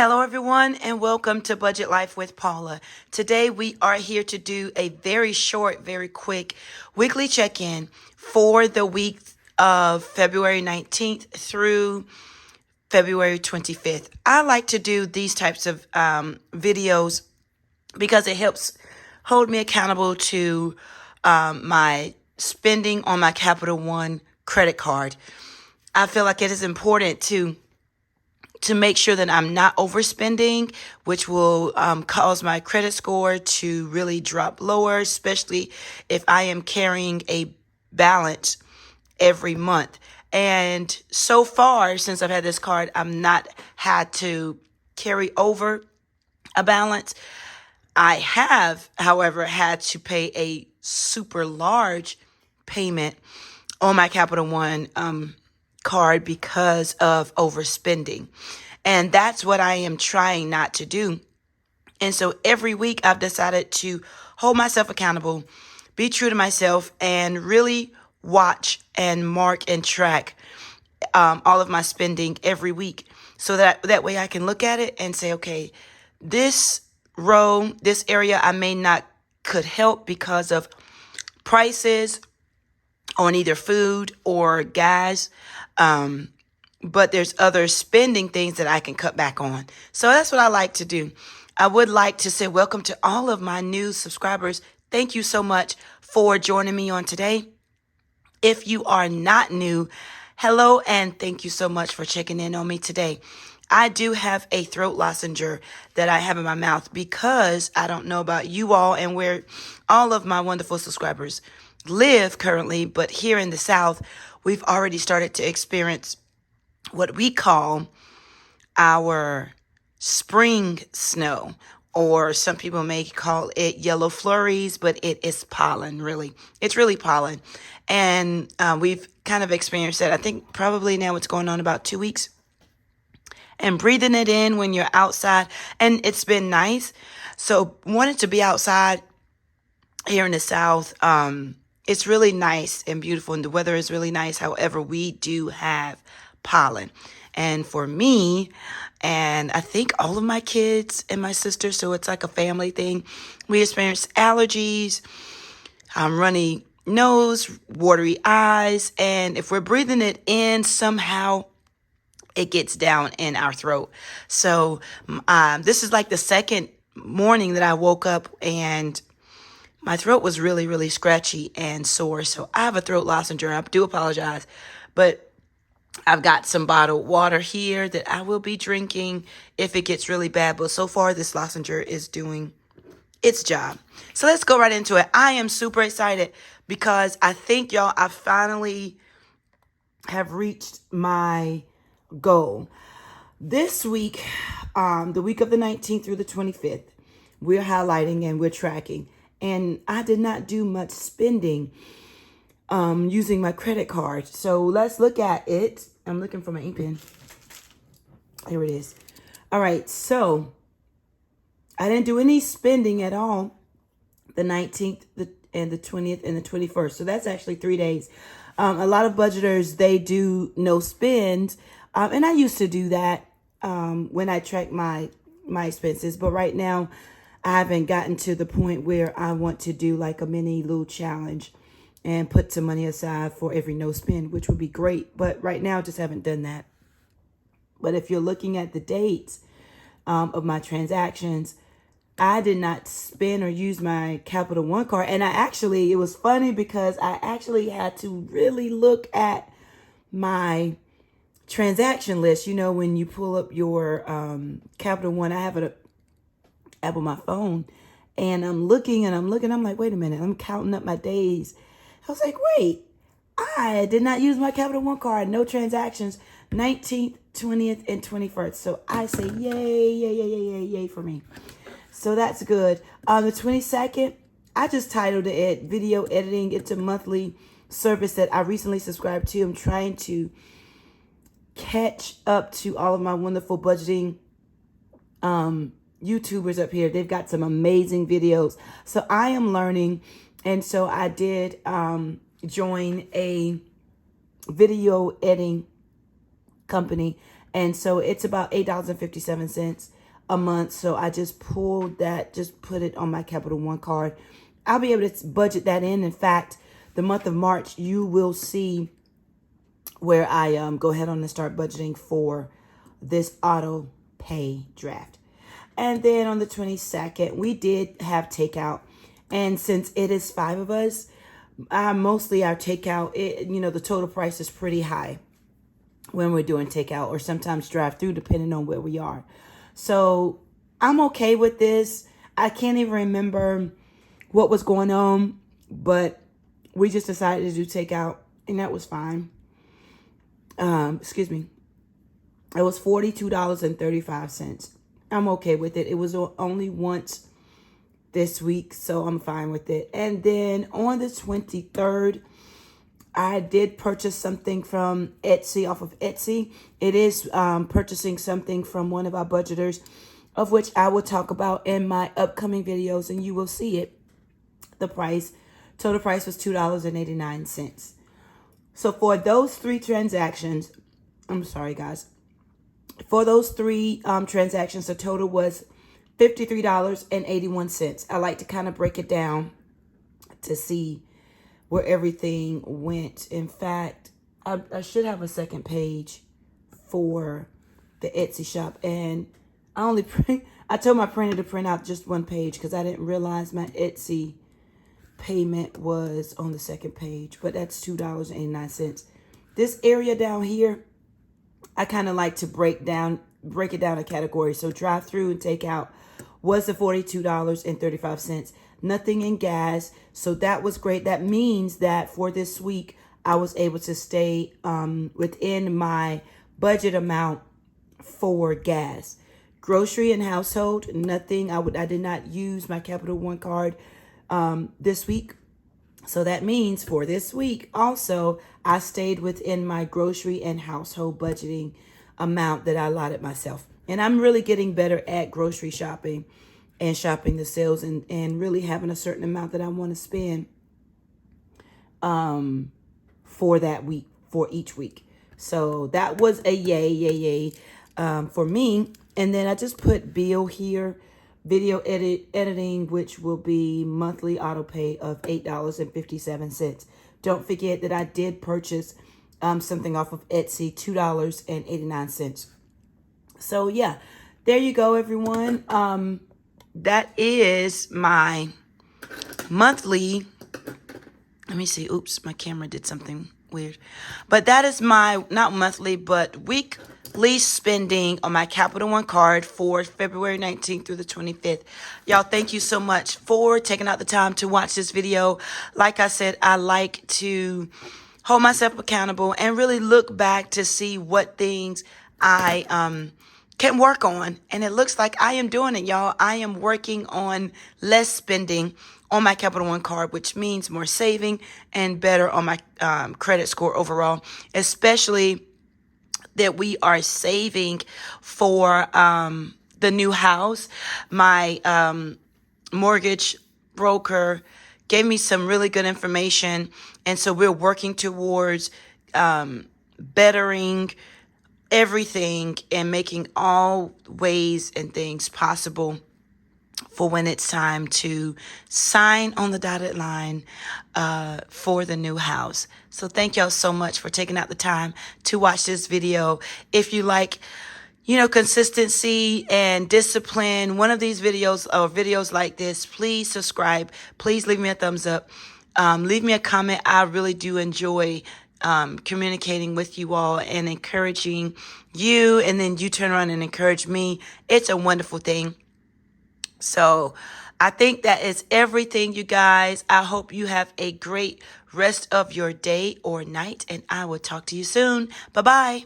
Hello, everyone, and welcome to Budget Life with Paula. Today, we are here to do a very short, very quick weekly check in for the week of February 19th through February 25th. I like to do these types of videos because it helps hold me accountable to my spending on my Capital One credit card. I feel like it is important to make sure that I'm not overspending, which will cause my credit score to really drop lower, especially if I am carrying a balance every month. And so far, since I've had this card, I've not had to carry over a balance. I have, however, had to pay a super large payment on my Capital One card because of overspending. And that's what I am trying not to do. And so every week I've decided to hold myself accountable, be true to myself, and really watch and mark and track all of my spending every week. So that way I can look at it and say, okay, this row, this area I may not could help because of prices on either food or gas. But there's other spending things that I can cut back on. So that's what I like to do. I would like to say welcome to all of my new subscribers. Thank you so much for joining me on today. If you are not new, hello, and thank you so much for checking in on me today. I do have a throat lounger that I have in my mouth because I don't know about you all and where all of my wonderful subscribers live currently, but here in the South, we've already started to experience what we call our spring snow, or some people may call it yellow flurries, but it is pollen, really. It's really pollen. And we've kind of experienced that. I think probably now it's going on about 2 weeks. And breathing it in when you're outside. And it's been nice. So wanted to be outside here in the South. It's really nice and beautiful, and the weather is really nice. However, we do have pollen. And for me, and I think all of my kids and my sister, so it's like a family thing, we experience allergies, runny nose, watery eyes, and if we're breathing it in, somehow it gets down in our throat. So this is like the second morning that I woke up and my throat was really, really scratchy and sore. So I have a throat lozenge. I do apologize, but I've got some bottled water here that I will be drinking if it gets really bad. But so far, this lozenge is doing its job. So let's go right into it. I am super excited because I think, y'all, I finally have reached my goal. This week, the week of the 19th through the 25th, we're highlighting and we're tracking. And I did not do much spending using my credit card. So let's look at it. I'm looking for my ink pen. Here it is. All right. So I didn't do any spending at all the 19th and the 20th and the 21st. So that's actually 3 days. A lot of budgeters, they do no spend. And I used to do that when I track my expenses. But right now, I haven't gotten to the point where I want to do like a mini little challenge and put some money aside for every no spend, which would be great. But right now, I just haven't done that. But if you're looking at the dates of my transactions, I did not spend or use my Capital One card. And it was funny because I actually had to really look at my transaction list. You know, when you pull up your Capital One, I have it up on my phone, and I'm looking, I'm like, wait a minute, I'm counting up my days. I was like, wait, I did not use my Capital One card, no transactions, 19th, 20th, and 21st. So I say, yay for me. So that's good. The 22nd, I just titled it Video Editing. It's a monthly service that I recently subscribed to. I'm trying to catch up to all of my wonderful budgeting YouTubers up here. They've got some amazing videos. So I am learning. And so I did join a video editing company. And so it's about $8.57 a month. So I just pulled that, just put it on my Capital One card. I'll be able to budget that in. In fact, the month of March, you will see where I go ahead on and start budgeting for this auto pay draft. And then on the 22nd, we did have takeout. And since it is 5 of us, mostly our takeout, the total price is pretty high when we're doing takeout, or sometimes drive through, depending on where we are. So I'm okay with this. I can't even remember what was going on, but we just decided to do takeout, and that was fine. Excuse me. It was $42.35. I'm okay with it. It was only once this week, so I'm fine with it. And then on the 23rd, I did purchase something from Etsy, off of Etsy. It is purchasing something from one of our budgeters, of which I will talk about in my upcoming videos, and you will see it. The total price was $2.89. So for those 3 transactions, I'm sorry, guys. For those 3 transactions, the total was $53.81. I like to kind of break it down to see where everything went. In fact, I should have a second page for the Etsy shop, and I told my printer to print out just one page because I didn't realize my Etsy payment was on the second page, but that's $2.89. This area down here, I kind of like to break it down a category. So drive through and take out was the $42.35. Nothing in gas. So that was great. That means that for this week, I was able to stay within my budget amount for gas. Grocery and household, nothing. I did not use my Capital One card this week. So that means for this week also, I stayed within my grocery and household budgeting amount that I allotted myself. And I'm really getting better at grocery shopping and shopping the sales, and really having a certain amount that I want to spend for that week, for each week. So that was a yay for me. And then I just put bill here, video editing, which will be monthly auto pay of $8.57. Don't forget that I did purchase something off of Etsy, $2.89. So yeah, there you go, everyone. That is my monthly. Let me see. Oops, my camera did something weird. But that is my, not monthly, but weekly spending on my Capital One card for February 19th through the 25th. Y'all, thank you so much for taking out the time to watch this video. Like I said, I like to hold myself accountable and really look back to see what things I can work on. And it looks like I am doing it, y'all. I am working on less spending on my Capital One card, which means more saving and better on my credit score overall, especially that we are saving for the new house. My mortgage broker gave me some really good information, and so we're working towards bettering everything and making all ways and things possible for when it's time to sign on the dotted line for the new house. So thank y'all so much for taking out the time to watch this video. If you like, consistency and discipline, one of these videos or videos like this, please subscribe. Please leave me a thumbs up. Leave me a comment. I really do enjoy communicating with you all and encouraging you, and then you turn around and encourage me. It's a wonderful thing. So I think that is everything, you guys. I hope you have a great rest of your day or night, and I will talk to you soon. Bye-bye.